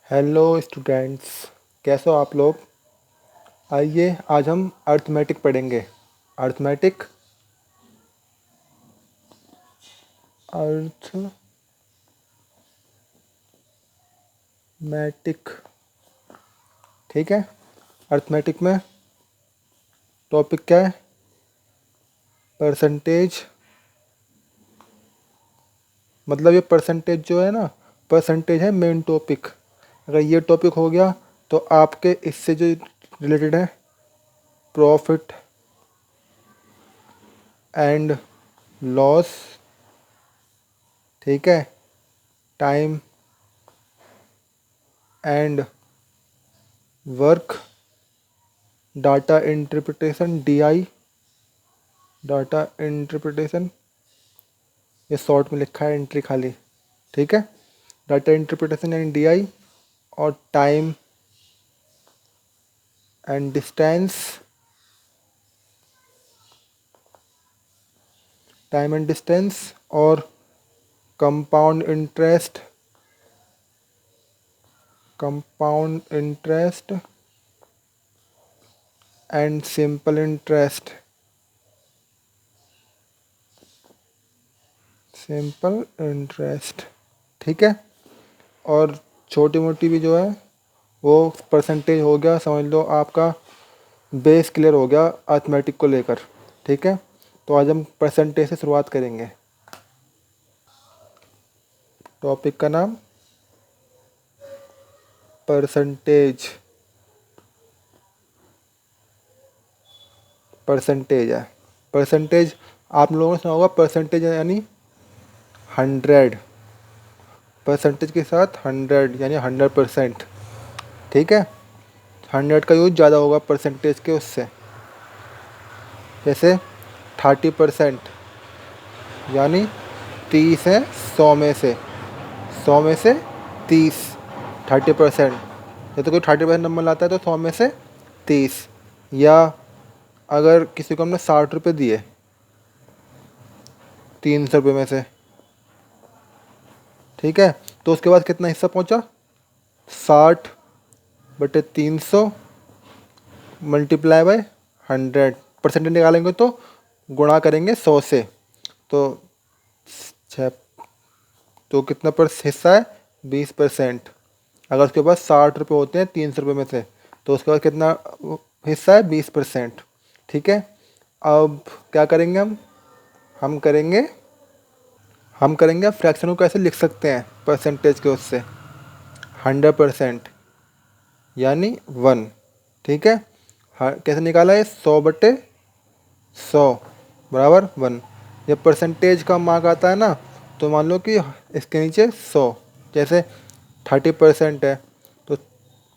Hello students, कैसे हो आप लोग। आइए आज हम अर्थमेटिक पढ़ेंगे। अर्थमेटिक अर्थमेटिक ठीक है। अर्थमेटिक में टॉपिक क्या है? परसेंटेज। मतलब ये परसेंटेज जो है ना, परसेंटेज है मेन टॉपिक। अगर ये टॉपिक हो गया तो आपके इससे जो रिलेटेड है प्रॉफिट एंड लॉस, ठीक है, time and work, data interpretation DI, data interpretation, ये शॉर्ट में लिखा है एंट्री खाली, ठीक है। डाटा इंटरप्रिटेशन एंड DI और time and distance, time and distance और compound interest, compound interest and simple interest, simple interest, ठीक है। और छोटी मोटी भी जो है वो परसेंटेज हो गया, समझ लो आपका बेस क्लियर हो गया अर्थमेटिक को लेकर, ठीक है। तो आज हम परसेंटेज से शुरुआत करेंगे। टॉपिक का नाम परसेंटेज, परसेंटेज है। परसेंटेज आप लोगों ने सुना होगा, परसेंटेज यानी 100, परसेंटेज के साथ 100 यानी 100%, ठीक है। 100 का यूज ज़्यादा होगा परसेंटेज के उससे, जैसे 30% यानी 30 है 100 में से, 100 में से 30, 30%। या तो कोई 30% नंबर लाता है तो 100 में से 30। या अगर किसी को हमने 60 रुपये दिए 300 रुपये में से, ठीक है, तो उसके बाद कितना हिस्सा पहुंचा? 60/300 मल्टीप्लाई बाय 100। परसेंटेज निकालेंगे तो गुणा करेंगे 100 से, तो 6, तो कितना पर हिस्सा है? 20%। अगर उसके पास 60 रुपये होते हैं 300 रुपये में से, तो उसके बाद कितना हिस्सा है? 20%, ठीक है। अब क्या करेंगे हम करेंगे फ्रैक्शन को कैसे लिख सकते हैं परसेंटेज के उससे? 100% यानी 1, ठीक है। कैसे निकाला है? 100/100 बराबर 1। जब परसेंटेज का मार्क आता है ना, तो मान लो कि इसके नीचे 100, जैसे 30% है तो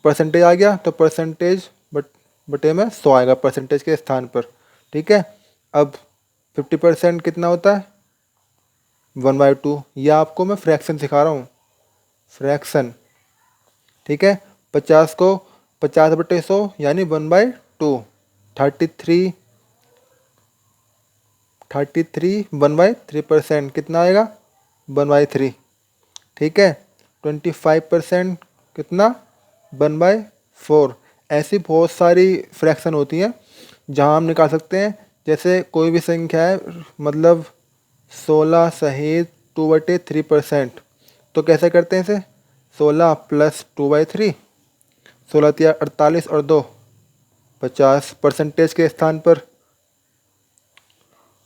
परसेंटेज आ गया, तो परसेंटेज बटे में 100 आएगा परसेंटेज के स्थान पर, ठीक है। अब 50% कितना होता है? 1/2। यह आपको मैं फ्रैक्शन सिखा रहा हूँ, फ्रैक्शन, ठीक है। 50 को 50/100 यानी 1/2। 33 1/3% कितना आएगा? 1/3, ठीक है। 25% कितना? 1/4। ऐसी बहुत सारी फ्रैक्शन होती हैं जहां हम निकाल सकते हैं। जैसे कोई भी संख्या है, मतलब 16 सहित 2/3%, तो कैसे करते हैं इसे? 16 + 2/3, 16 तिया 48 और 2 50, परसेंटेज के स्थान पर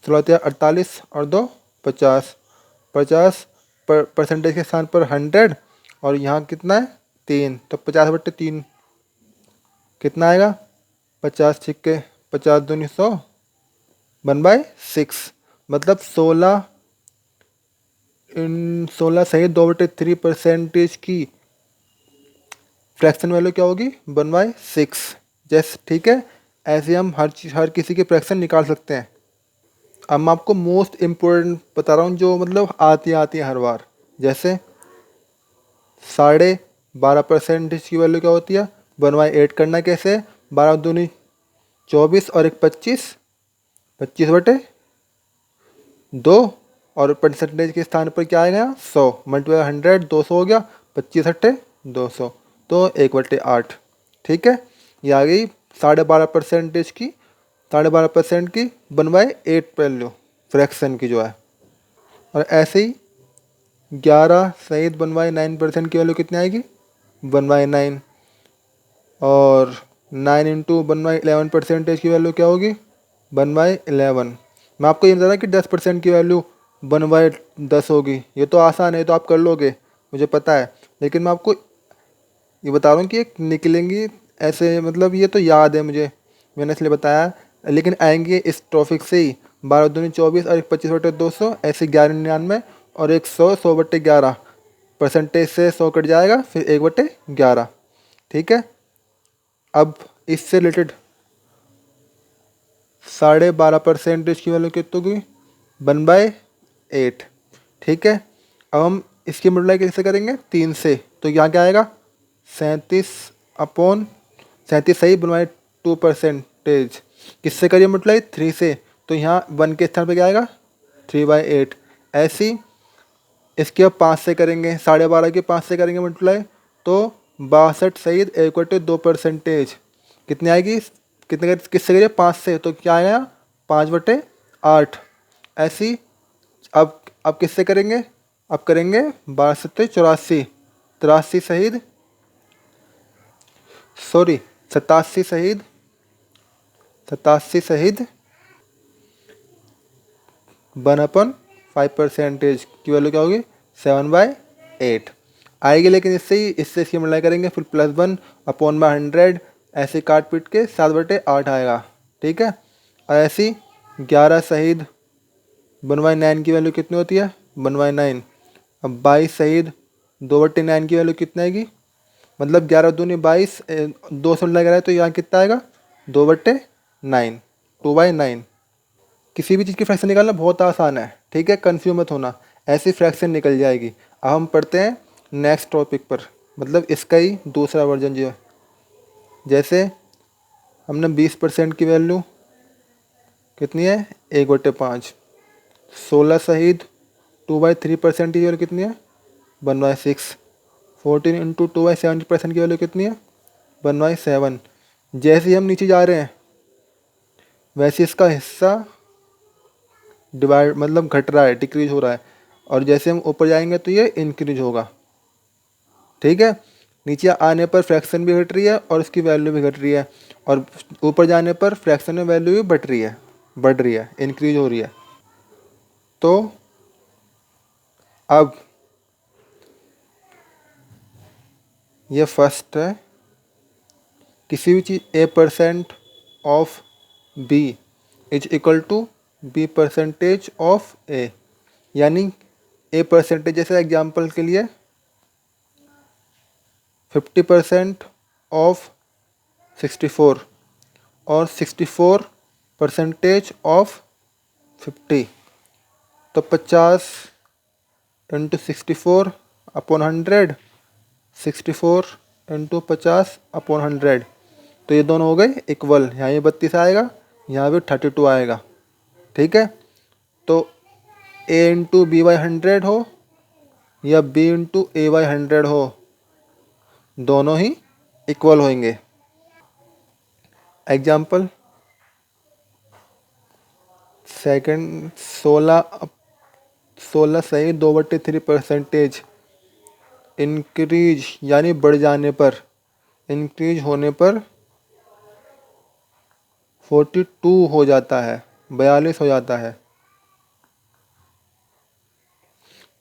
16 तिया 48 और 2 50, 50 परसेंटेज के स्थान पर 100, और यहाँ कितना है? 3, तो 50/3 कितना आएगा? 50 छिक्के 50 दूनी 100, 1/6। मतलब 16 सहित 2/3 परसेंटेज की फ्रैक्शन वैल्यू क्या होगी? 1/6, जैसे, ठीक है। ऐसे हम हर किसी की फ्रैक्शन निकाल सकते हैं। अब मैं आपको मोस्ट इम्पोर्टेंट बता रहा हूँ, जो मतलब आती है हर बार। जैसे 12.5% की वैल्यू क्या होती है? 1/8 करना कैसे? 12 दूनी 24 और 1 25, 25/2, और परसेंटेज के स्थान पर क्या आएगा? 100 मल्टीप्लाई 100, 200 हो गया, 25 × 200, तो 1/8। ठीक है, ये आ गई 12.5% की, 12.5% की 1/8 वैल्यू फ्रैक्शन की जो है। और ऐसे ही 11 सहित 1/9% की वैल्यू कितनी आएगी, 1/9। और 9 इंटू 1/11% की वैल्यू क्या होगी, 1/11। मैं आपको ये बता रहा कि 10% की वैल्यू 1/10 होगी। ये तो आसान है, तो आप कर लोगे, मुझे पता है। लेकिन मैं आपको ये बता रहा हूँ कि एक निकलेंगी ऐसे, मतलब ये तो याद है मुझे, मैंने इसलिए बताया। लेकिन आएंगे इस टॉपिक से ही 12 दूनी 24 और एक 25/200, ऐसे 1199 और एक 100 परसेंटेज से 100 कट जाएगा, फिर 1/11। ठीक है, अब इससे रिलेटेड 12.5% की वैल्यू कितनी होगी, 1/8। ठीक है, अब हम इसकी मल्टीप्लाई कैसे करेंगे, 3 से। तो यहाँ क्या आएगा, 37 सही 1/2%। किससे करिए मल्टीप्लाई, 3 से। तो यहाँ 1 के स्थान पे क्या आएगा, 3/8। ऐसी इसके अब 5 से करेंगे, 12.5 के 5 से करेंगे मल्टीप्लाई, तो 62 सहित 1/2%। कितनी आएगी, कितने किससे करिए, 5 से, तो क्या आया, 5/8। ऐसी अब किससे करेंगे, अब करेंगे 12×7 = 84, 83 सहित, सॉरी 87 सहित 1/5% की वैल्यू क्या होगी, 7/8 आएगी। लेकिन इससे इसकी मल्टीप्लाई करेंगे, फिर +1/100, ऐसे काट पीट के 7/8 आएगा। ठीक है, और ऐसी 11 सहित 1/9 की वैल्यू कितनी होती है, 1/9। अब 22 सहित 2/9 की वैल्यू कितनी आएगी, मतलब 11 दूनी 22, 2 से मल्टीप्लाई कराए तो यहाँ कितना आएगा, 2/9, 2/9। किसी भी चीज़ की फ्रैक्शन निकालना बहुत आसान है। ठीक है, कंफ्यूज मत होना, ऐसी फ्रैक्शन निकल जाएगी। अब हम पढ़ते हैं नेक्स्ट टॉपिक पर, मतलब इसका ही दूसरा वर्जन जो है। जैसे हमने 20% की वैल्यू कितनी है, 1/5। 16 सहित 2/3% की वैल्यू कितनी है, 1/6। 14 इंटू 2/70% की वैल्यू कितनी है, 1/7। जैसे ही हम नीचे जा रहे हैं वैसे इसका हिस्सा डिवाइड, मतलब घट रहा है, डिक्रीज हो रहा है। और जैसे हम ऊपर जाएंगे तो ये इंक्रीज होगा। ठीक है, नीचे आने पर फ्रैक्शन भी घट रही है और इसकी वैल्यू भी घट रही है, और ऊपर जाने पर फ्रैक्शन में वैल्यू भी बढ़ रही है, इंक्रीज हो रही है। तो अब ये फर्स्ट है, किसी भी चीज़ A% of B is equal to B% of A, यानी A%, जैसे एग्जाम्पल के लिए 50% ऑफ 64 और 64% ऑफ 50, तो 50 इंटू 64/100, 64 इंटू 50/100, तो ये दोनों हो गए इक्वल। यहाँ ये 32 आएगा, यहाँ भी 32 आएगा। ठीक है, तो A इंटू B/100 हो या B इंटू A/100 हो, दोनों ही इक्वल होंगे। एग्जाम्पल सेकंड, 16 सही 2/3% इंक्रीज, यानी बढ़ जाने पर, इंक्रीज होने पर 42 हो जाता है, 42 हो जाता है।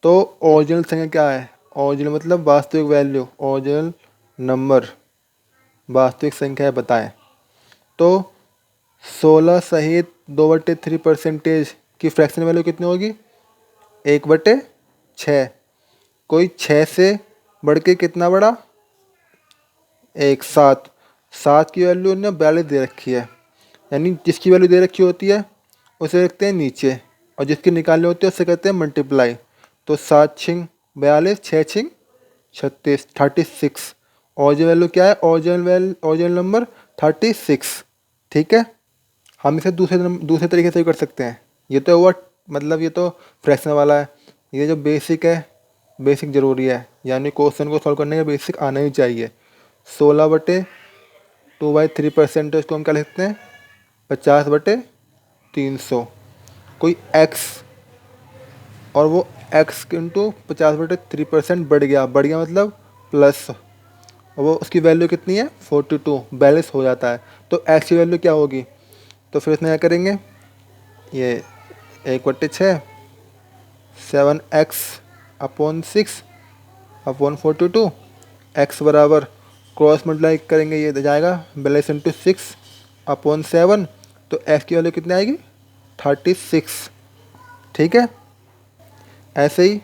तो ओरिजिनल संख्या क्या है, ओरिजिनल मतलब वास्तविक वैल्यू, ओरिजिनल नंबर वास्तविक संख्या है, बताएं। तो 16 सहित 2/3% की फ्रैक्शन वैल्यू कितनी होगी, 1/6। कोई 6 से बढ़ के कितना बड़ा, 7। 7 की वैल्यू ने 42 दे रखी है, यानी जिसकी वैल्यू दे रखी होती है उसे रखते हैं नीचे, और जिसकी निकालनी होती है उससे कहते हैं मल्टीप्लाई। तो 7×6 42, 6×6 36, 36। ओरिजिनल वैल्यू क्या है, ओरिजिनल नंबर 36। ठीक है, हम इसे दूसरे तरीके से भी कर सकते हैं। ये तो हुआ, मतलब ये तो फ्रैक्शन वाला है। ये जो बेसिक है, बेसिक ज़रूरी है, यानी क्वेश्चन को सॉल्व करने का बेसिक आना ही चाहिए। 16/2/3% को हम क्या लिखते हैं 50/300। कोई x और वो x इंटू 50/3% बढ़ गया मतलब प्लस, और वो उसकी वैल्यू कितनी है 42, बैलेंस हो जाता है। तो x की वैल्यू क्या होगी, तो फिर इसमें क्या करेंगे, ये 1/6 7x/6/42, x बराबर क्रॉस मल्टीप्लाई करेंगे, ये जाएगा बैलेंस इंटू 6/7, तो x की वैल्यू कितनी आएगी 36। ठीक है, ऐसे ही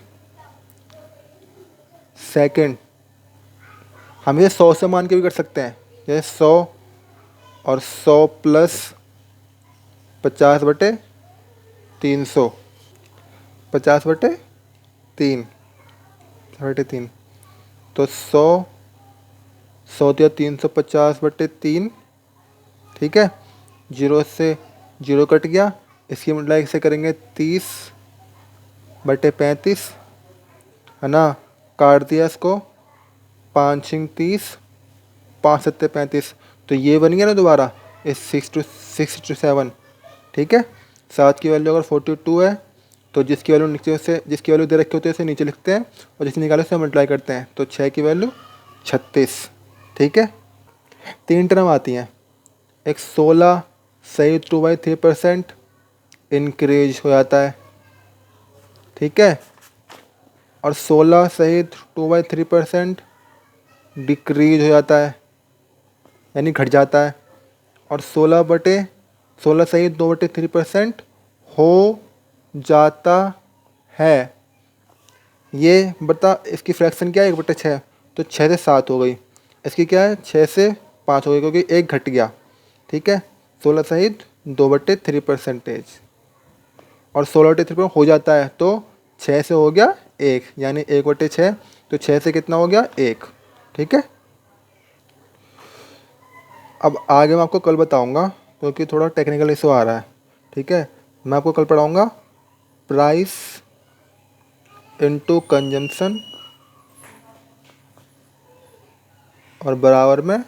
सेकंड हम ये 100 से मान के भी कर सकते हैं, जैसे 100 और 100 प्लस 50/300, 50/3, तो 100 दिया 350/3। ठीक है, जीरो से जीरो कट गया, इसकी मल्टीप्लाई से करेंगे 30/35, है ना, काट दिया इसको, 5 × 30, 5 × 7 = 35, तो ये बन गया ना दोबारा इस 6/7। ठीक है, 7 की वैल्यू अगर 42 है तो जिसकी वैल्यू नीचे से, जिसकी वैल्यू दे रखी होती है उसे नीचे लिखते हैं और जिसे निकाले उसे मल्टीप्लाई करते हैं, तो 6 की वैल्यू 36। ठीक है, 3 टर्म आती हैं, एक 16 सही 2/3% इंक्रीज हो जाता है। ठीक है, और 16 सहित 2/3% डिक्रीज हो जाता है, यानी घट जाता है। और 16 सहित 2/3% हो जाता है। ये बता, इसकी फ्रैक्शन क्या है 1/6, तो 6 से 7 हो गई। इसकी क्या है 6 से 5 हो गई, क्योंकि एक घट गया। ठीक है, 16 सहित 2/3%, और 16/3 हो जाता है तो 6 से हो गया 1, यानी 1/6, तो 6 से कितना हो गया 1। ठीक है, अब आगे मैं आपको कल बताऊंगा, क्योंकि थोड़ा टेक्निकल इशू आ रहा है। ठीक है, मैं आपको कल पढ़ाऊंगा प्राइस इनटू कंजम्पशन और बराबर में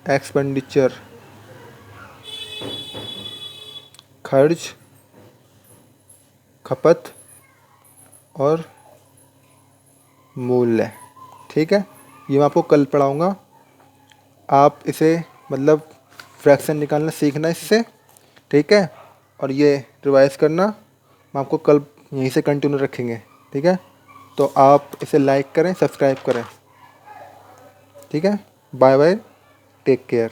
एक्सपेंडिचर, खर्च, खपत और मूल्य। ठीक है, ये मैं आपको कल पढ़ाऊंगा। आप इसे मतलब फ्रैक्शन निकालना सीखना इससे। ठीक है, और ये रिवाइज करना, मैं आपको कल यहीं से कंटिन्यू रखेंगे। ठीक है, तो आप इसे लाइक करें, सब्सक्राइब करें। ठीक है, बाय बाय, टेक केयर।